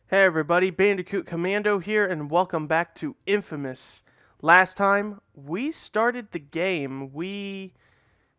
Hey everybody, Bandicoot Commando here, and welcome back to Infamous. Last time we started the game, we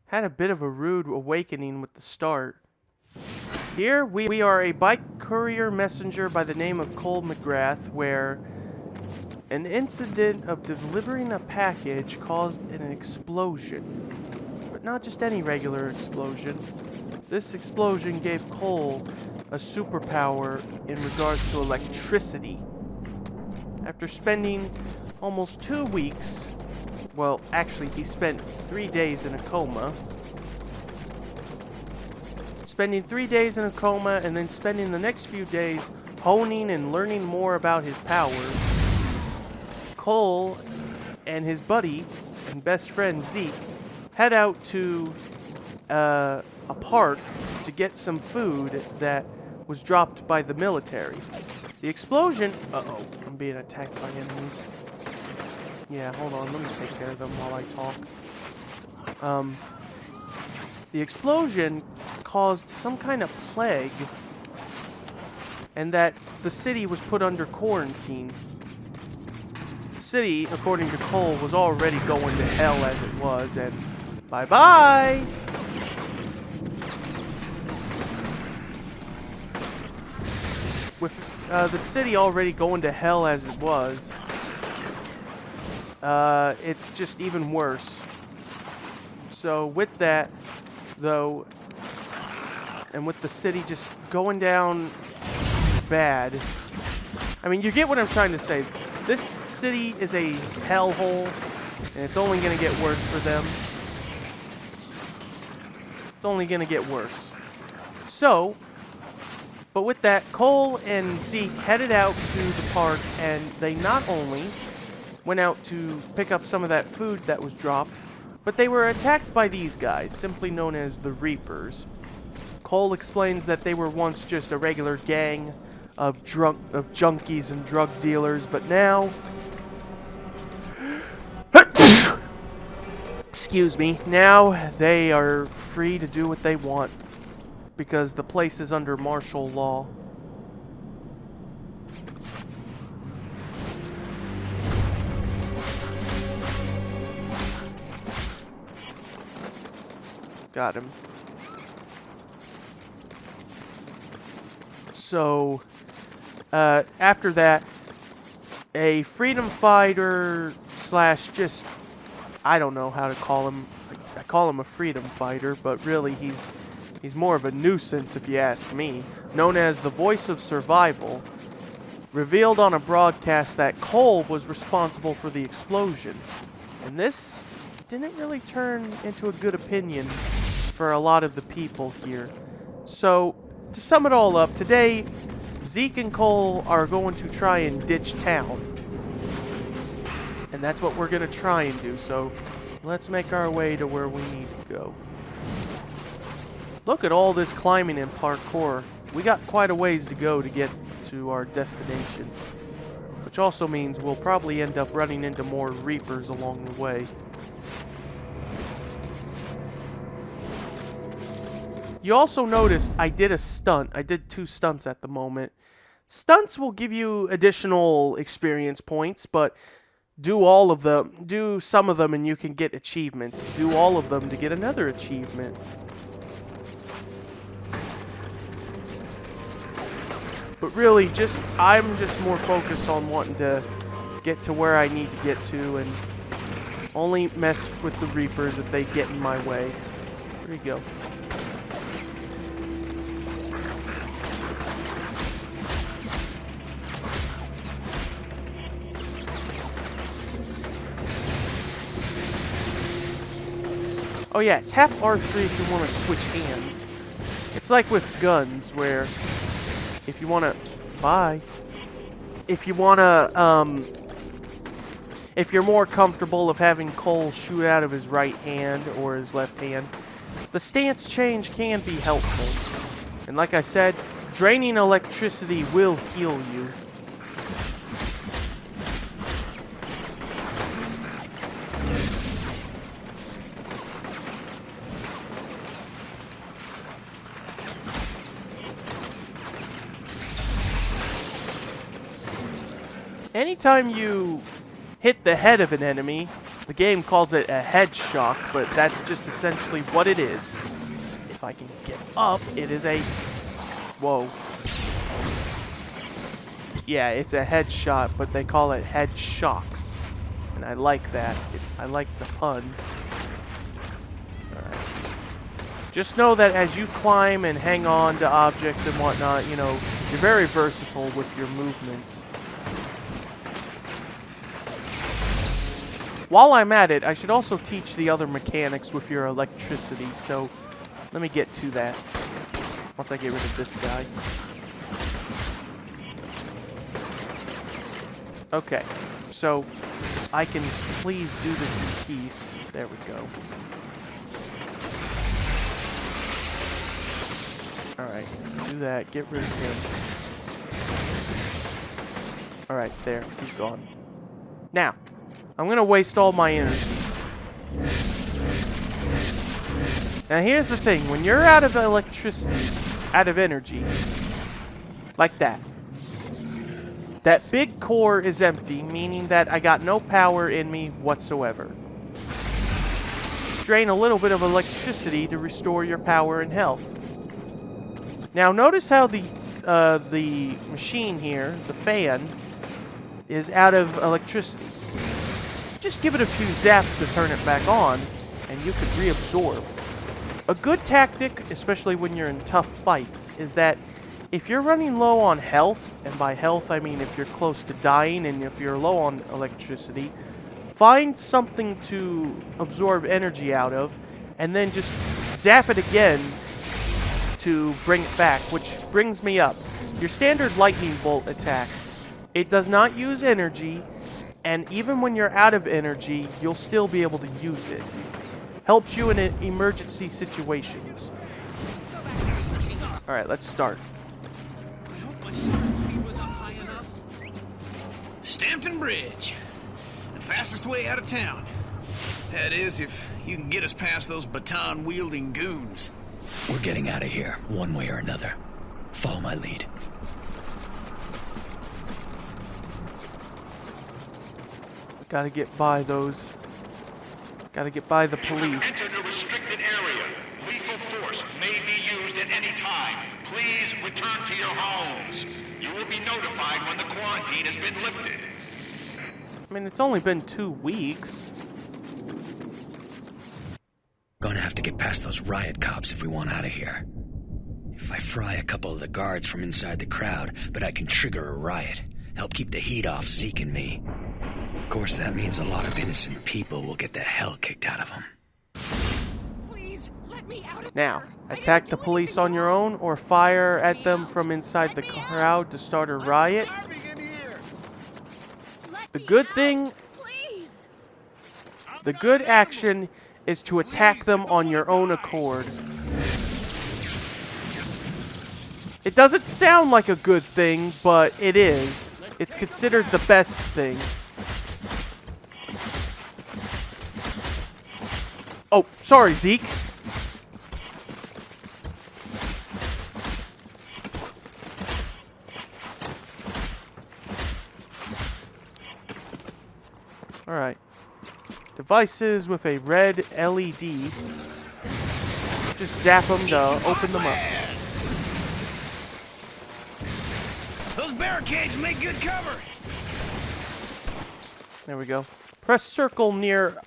had a bit of a rude awakening with the start. Here we are a bike courier messenger by the name of Cole McGrath, where an incident of delivering a package caused an explosion. But not just any regular explosion. This explosion gave Cole a superpower in regards to electricity. After spending almost 2 weeks, well, actually, he spent 3 days in a coma. Spending 3 days in a coma and then spending the next few days honing and learning more about his powers, Cole and his buddy and best friend Zeke head out to a park to get some food that was dropped by the military. The explosion... Uh-oh, I'm being attacked by enemies. Yeah, hold on, let me take care of them while I talk. The explosion caused some kind of plague, and that the city was put under quarantine. The city, according to Cole, was already going to hell as it was, and bye-bye! With the city already going to hell as it was, it's just even worse. So with that, though, and with the city just going down bad, I mean, you get what I'm trying to say. This city is a hellhole, and it's only going to get worse for them. It's only going to get worse. So, but with that, Cole and Zeke headed out to the park, and they not only went out to pick up some of that food that was dropped, but they were attacked by these guys, simply known as the Reapers. Cole explains that they were once just a regular gang of junkies and drug dealers, but now... Excuse me. Now they are free to do what they want, because the place is under martial law. Got him. So, after that, a freedom fighter slash just, I don't know how to call him. I call him a freedom fighter, but really he's more of a nuisance if you ask me, known as the Voice of Survival, revealed on a broadcast that Cole was responsible for the explosion. And this didn't really turn into a good opinion for a lot of the people here. So, to sum it all up, today, Zeke and Cole are going to try and ditch town. And that's what we're going to try and do, so let's make our way to where we need to go. Look at all this climbing and parkour. We got quite a ways to go to get to our destination. Which also means we'll probably end up running into more Reapers along the way. You also noticed I did a stunt. I did 2 stunts at the moment. Stunts will give you additional experience points, but do some of them and you can get achievements. Do all of them to get another achievement. But really, I'm just more focused on wanting to get to where I need to get to and only mess with the Reapers if they get in my way. There you go. Oh yeah, tap R3 if you want to switch hands. It's like with guns, where if you want to... Bye. If you want to, if you're more comfortable of having Cole shoot out of his right hand or his left hand, the stance change can be helpful. And like I said, draining electricity will heal you. Anytime you hit the head of an enemy, the game calls it a head shock, but that's just essentially what it is. If I can get up, it is a... Whoa. Yeah, it's a headshot, but they call it head shocks. And I like that. I like the pun. Alright. Just know that as you climb and hang on to objects and whatnot, you know, you're very versatile with your movements. While I'm at it, I should also teach the other mechanics with your electricity, so let me get to that once I get rid of this guy. Okay, so I can please do this in peace. There we go. Alright, do that, get rid of him. Alright, there, he's gone. Now, I'm gonna waste all my energy. Now here's the thing, when you're out of electricity, out of energy, like that, that big core is empty, meaning that I got no power in me whatsoever. Drain a little bit of electricity to restore your power and health. Now notice how the machine here, the fan, is out of electricity. Just give it a few zaps to turn it back on, and you could reabsorb. A good tactic, especially when you're in tough fights, is that if you're running low on health, and by health I mean if you're close to dying and if you're low on electricity, find something to absorb energy out of, and then just zap it again to bring it back, which brings me up. Your standard lightning bolt attack, it does not use energy, and even when you're out of energy, you'll still be able to use it. Helps you in emergency situations. Alright, let's start. Stampton Bridge. The fastest way out of town. That is, if you can get us past those baton-wielding goons. We're getting out of here, one way or another. Follow my lead. Gotta get by those. Gotta get by the police. Entered a restricted area. Lethal force may be used at any time. Please return to your homes. You will be notified when the quarantine has been lifted. I mean, it's only been 2 weeks. Gonna have to get past those riot cops if we want out of here. If I fry a couple of the guards from inside the crowd, but I can trigger a riot. Help keep the heat off Zeke and me. Of course, that means a lot of innocent people will get the hell kicked out of them. Please, let me out of Now, here. attack the police on your own or fire at them from inside the crowd to start a riot. The good thing, Please. the good action is to attack them on your own accord. It doesn't sound like a good thing, but it is. It's considered the best thing. Oh, sorry, Zeke. Alright. Devices with a red LED. Just zap them to open them up. Those barricades make good cover. There we go. Press circle near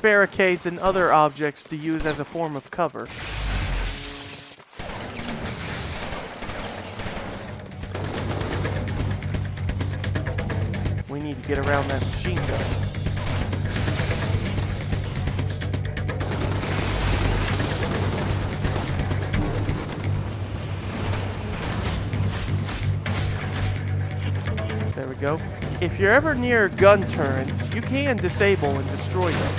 barricades and other objects to use as a form of cover. We need to get around that machine gun. There we go. If you're ever near gun turrets, you can disable and destroy them.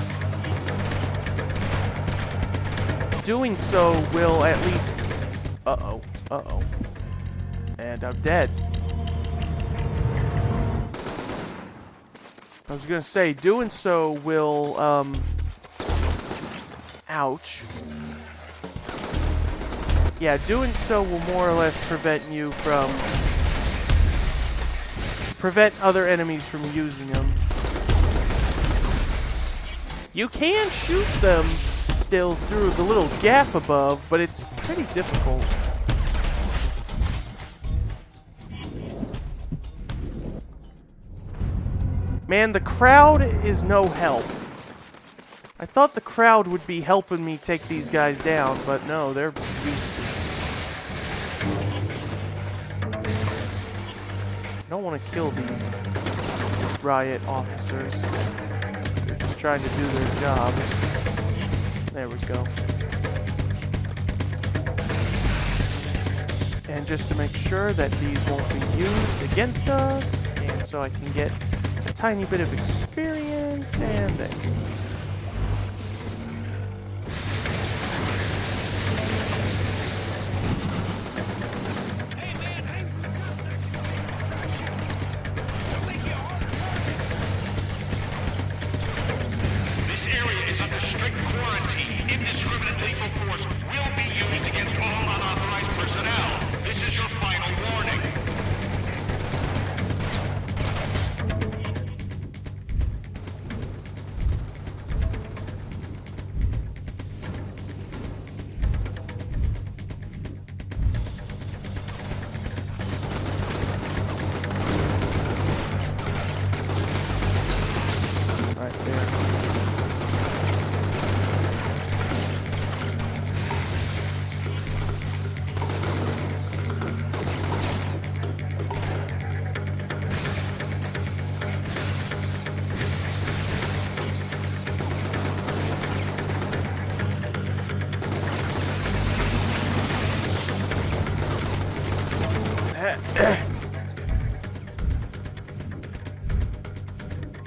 Doing so will at least... Uh-oh. Uh-oh. And I'm dead. I was gonna say, doing so will, ouch. Yeah, doing so will more or less prevent you from prevent other enemies from using them. You can shoot them still through the little gap above, but it's pretty difficult. Man, the crowd is no help. I thought the crowd would be helping me take these guys down, but no, they're useless. I don't want to kill these Riot officers. They're just trying to do their job. There we go. And just to make sure that these won't be used against us, and so I can get a tiny bit of experience, and there.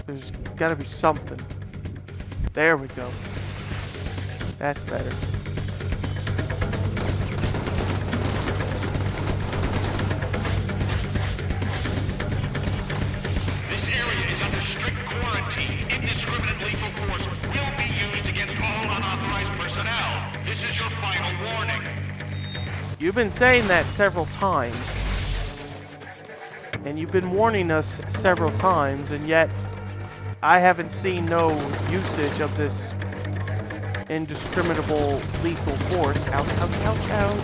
There's gotta be something. There we go. That's better. This area is under strict quarantine. Indiscriminate lethal force will be used against all unauthorized personnel. This is your final warning. You've been saying that several times. And you've been warning us several times, and yet I haven't seen no usage of this indiscriminable lethal force. Ouch, ouch, ouch, ouch.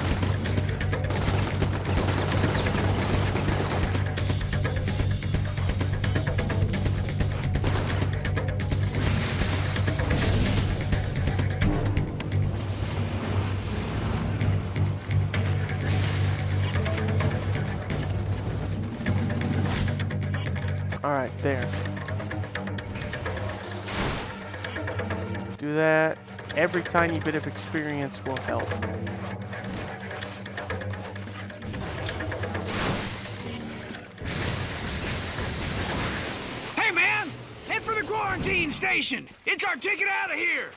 Alright, there. Do that. Every tiny bit of experience will help. Hey, man! Head for the quarantine station! It's our ticket out of here!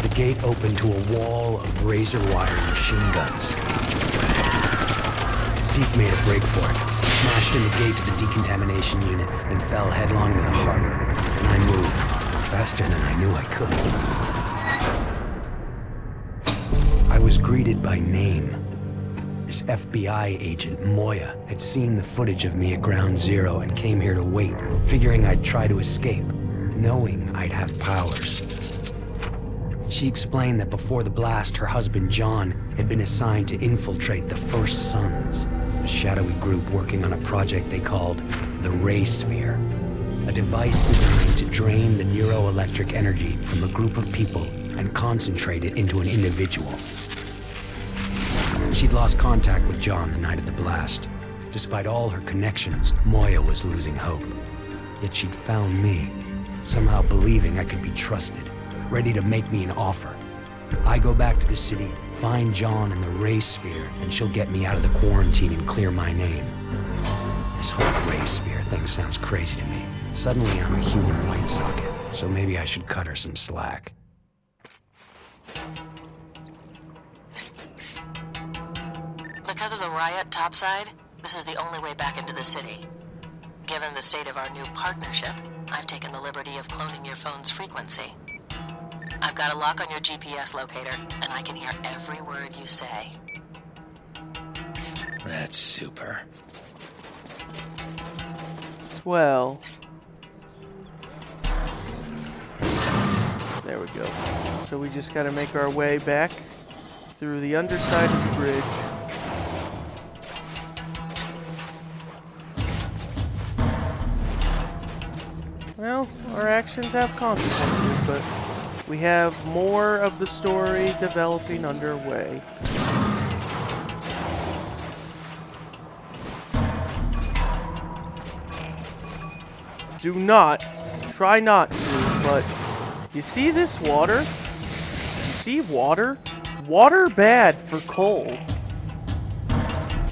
The gate opened to a wall of razor wire machine guns. Zeke made a break for it, smashed in the gate to the decontamination unit, and fell headlong into the harbor. And I moved, faster than I knew I could. I was greeted by name. This FBI agent, Moya, had seen the footage of me at Ground Zero and came here to wait, figuring I'd try to escape, knowing I'd have powers. She explained that before the blast, her husband John had been assigned to infiltrate the First Sons, a shadowy group working on a project they called the Ray Sphere, a device designed to drain the neuroelectric energy from a group of people and concentrate it into an individual. She'd lost contact with John the night of the blast. Despite all her connections, Moya was losing hope. Yet she'd found me, somehow believing I could be trusted, ready to make me an offer. I go back to the city, find John in the Ray Sphere, and she'll get me out of the quarantine and clear my name. This whole Ray Sphere thing sounds crazy to me. Suddenly I'm a human light socket, so maybe I should cut her some slack. Because of the riot topside, this is the only way back into the city. Given the state of our new partnership, I've taken the liberty of cloning your phone's frequency. I've got a lock on your GPS locator, and I can hear every word you say. That's super. Swell. There we go. So we just gotta make our way back through the underside of the bridge. Well, our actions have consequences, but we have more of the story developing underway. Do not, try not to, but you see this water? You see water? Water bad for Cole.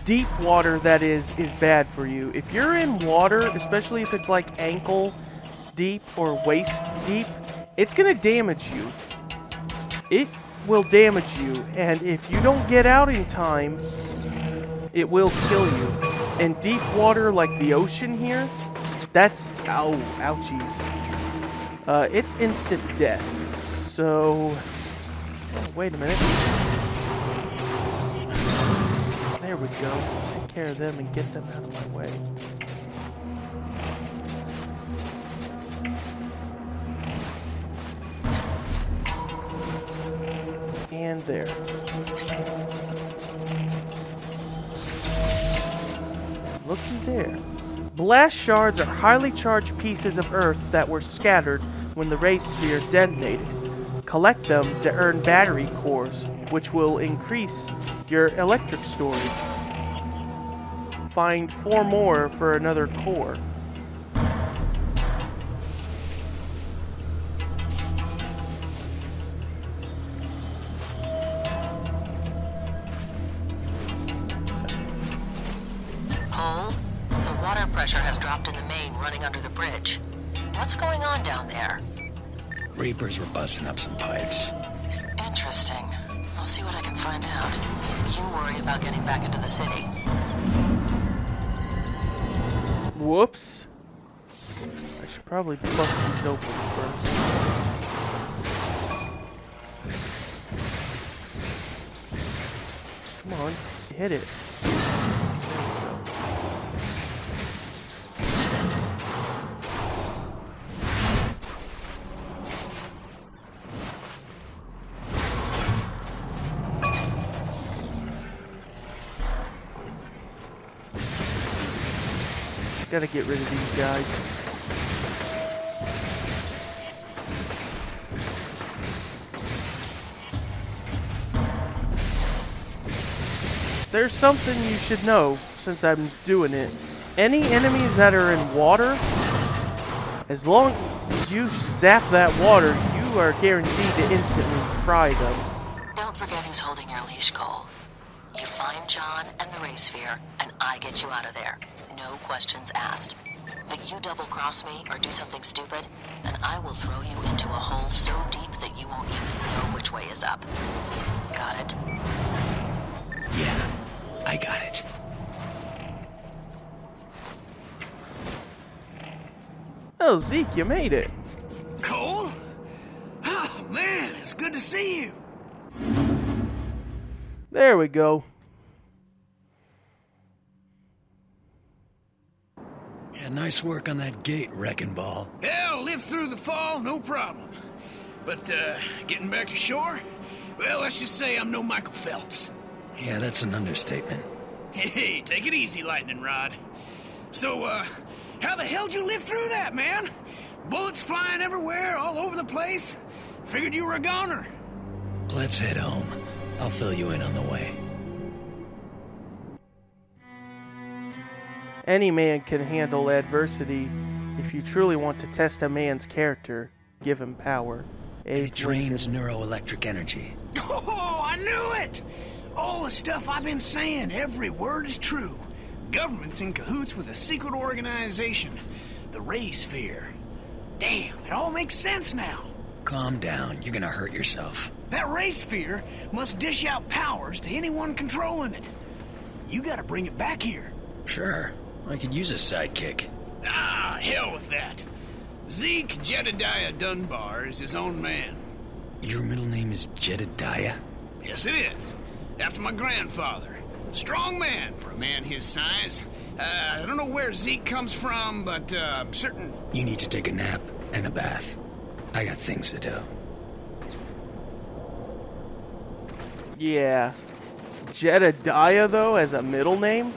Deep water, that is bad for you. If you're in water, especially if it's like ankle deep or waist deep, it's gonna damage you. It will damage you, and if you don't get out in time, it will kill you. And deep water like the ocean here, that's, ouchies. It's instant death. So, oh, wait a minute. There we go. Take care of them and get them out of my way. And there. Looky there. Blast shards are highly charged pieces of Earth that were scattered when the ray sphere detonated. Collect them to earn battery cores, which will increase your electric storage. Find 4 more for another core. Cole, the water pressure has dropped in the main running under the bridge. What's going on down there? Reapers were busting up some pipes. Interesting. I'll see what I can find out. You worry about getting back into the city. Whoops. I should probably bust these open first. Come on, hit it. Gotta get rid of these guys. There's something you should know since I'm doing it. Any enemies that are in water, as long as you zap that water, you are guaranteed to instantly fry them. Don't forget who's holding your leash, Cole. You find John and the ray sphere, and I get you out of there. No questions asked. But you double-cross me or do something stupid, and I will throw you into a hole so deep that you won't even know which way is up. Got it? Yeah, I got it. Oh, Zeke, you made it. Cole? Oh, man, it's good to see you. There we go. Yeah, nice work on that gate, Wrecking Ball. Yeah, lived through the fall, no problem. But, getting back to shore? Well, let's just say I'm no Michael Phelps. Yeah, that's an understatement. Hey, take it easy, Lightning Rod. So, how the hell'd you live through that, man? Bullets flying everywhere, all over the place? Figured you were a goner. Let's head home. I'll fill you in on the way. Any man can handle adversity. If you truly want to test a man's character, give him power. It drains neuroelectric energy. Oh, I knew it! All the stuff I've been saying, every word is true. Government's in cahoots with a secret organization, the Ray Sphere. Damn, it all makes sense now. Calm down, you're gonna hurt yourself. That Ray Sphere must dish out powers to anyone controlling it. You gotta bring it back here. Sure, I could use a sidekick. Ah, hell with that. Zeke Jedediah Dunbar is his own man. Your middle name is Jedediah? Yes, it is. After my grandfather. Strong man for a man his size. I don't know where Zeke comes from, but I'm certain... You need to take a nap and a bath. I got things to do. Yeah. Jedediah, though, as a middle name?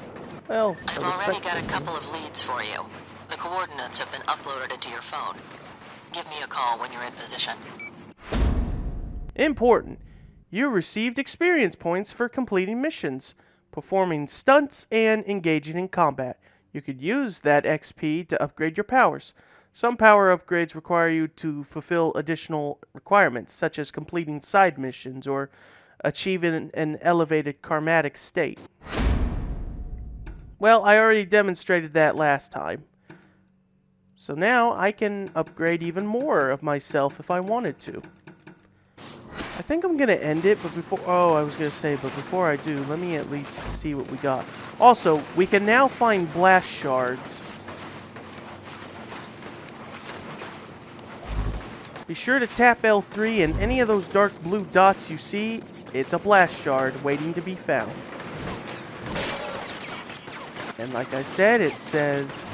Well, I've already got a couple of leads for you. The coordinates have been uploaded into your phone. Give me a call when you're in position. Important. You received experience points for completing missions, performing stunts, and engaging in combat. You could use that XP to upgrade your powers. Some power upgrades require you to fulfill additional requirements, such as completing side missions or achieving an elevated karmatic state. Well, I already demonstrated that last time. So now I can upgrade even more of myself if I wanted to. I think I'm going to end it, but before... Oh, I was going to say, but before I do, let me at least see what we got. Also, we can now find blast shards. Be sure to tap L3, and any of those dark blue dots you see, it's a blast shard waiting to be found. And like I said, it says...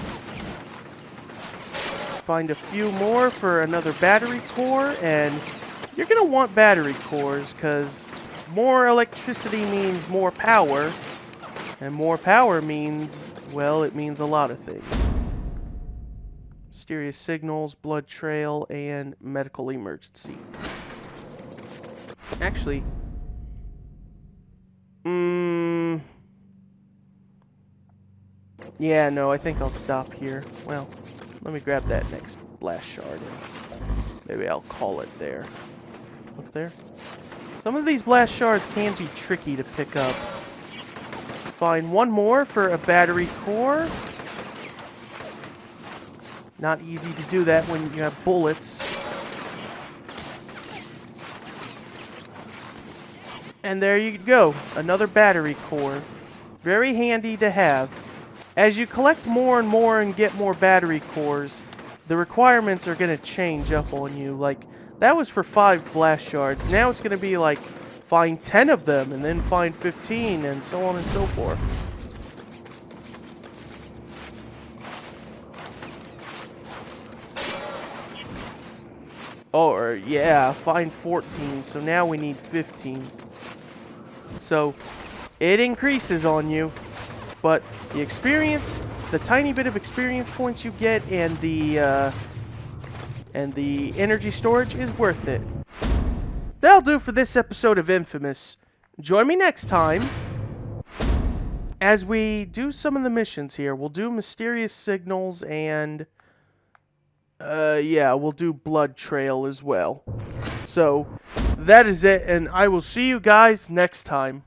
Find a few more for another battery core, and you're going to want battery cores, because more electricity means more power, and more power means, well, it means a lot of things. Mysterious signals, blood trail, and medical emergency. Actually, yeah, no, I think I'll stop here. Well, let me grab that next blast shard, and maybe I'll call it there. Up there? Some of these blast shards can be tricky to pick up. Find one more for a battery core. Not easy to do that when you have bullets. And there you go, another battery core. Very handy to have. As you collect more and more and get more battery cores, the requirements are going to change up on you. Like, that was for 5 blast shards. Now it's going to be like, find 10 of them, and then find 15, and so on and so forth. Or, yeah, find 14, so now we need 15. So, it increases on you, but the experience, the tiny bit of experience points you get, and the energy storage is worth it. That'll do for this episode of Infamous. Join me next time as we do some of the missions here. We'll do mysterious signals and yeah, we'll do blood trail as well. So that is it, and I will see you guys next time.